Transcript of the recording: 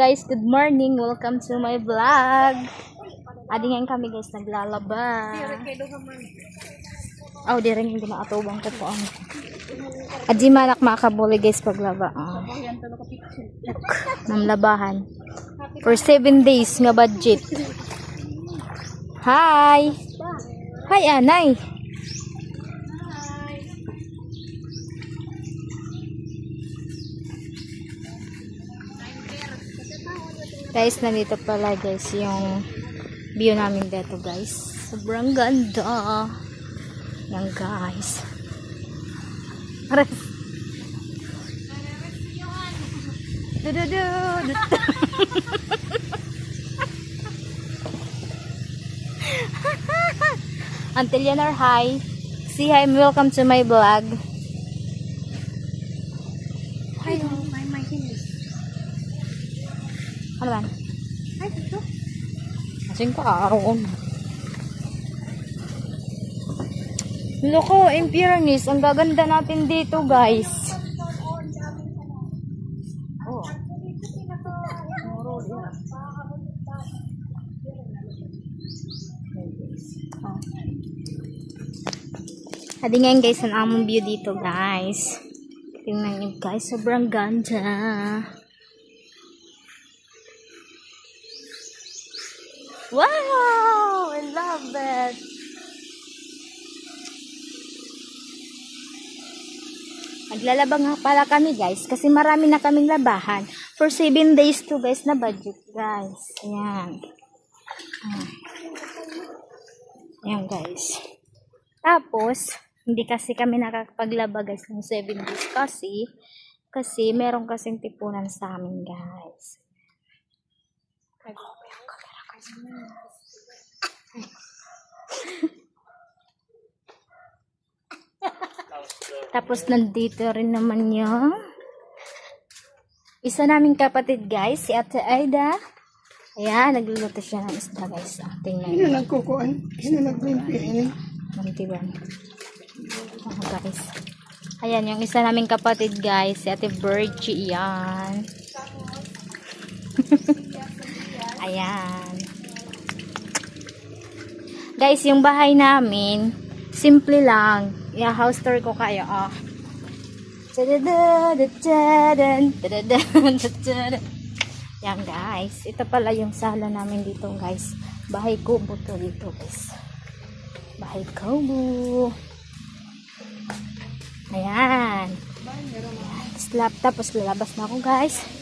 guys, good morning. Welcome to my vlog. Adi ngayon kami guys naglalaba. Oh, di rin hindi maatubang ko po ang. Adi manak makabuli guys paglaba. Namlabahan. For 7 days nga budget. Hi. Hi anay. Guys, nandito pala guys yung view namin dito guys. Sobrang ganda. Yan guys. Until yan are hi. Say hi and welcome to my vlog. Hi. Ano ba? Ay, dito. Kasing kaaroon. Loko, in fairness, ang gaganda natin dito, guys. Oh. Hadi ngayon, guys, ang among view dito, guys. Tingnan nyo, guys. Sobrang ganda. Wow! I love it! Maglalaba nga pala kami guys kasi marami na kaming labahan. For 7 days to guys na budget guys. Ayan. Ayan guys. Tapos, hindi kasi kami nakakapaglaba guys ng 7 days kasi meron kasing tipunan sa amin guys. Tapos nandito rin naman yung isa naming kapatid guys, si Ate Aida. Ayan, nagluluto siya ng isda guys. Tingnan Sino nagkukuhan? Sino nagpimpihin? Mantiban. Guys. Ayan, yung isa naming kapatid guys, si Ate Virgie. Ayan. Ayan. Guys, yung bahay namin, simple lang. I-house tour ko kayo, oh. Yan, guys. Ito pala yung sala namin dito, guys. Bahay kubo to dito, guys. Bahay kubo. Ayan. Tapos lalabas na ako, guys.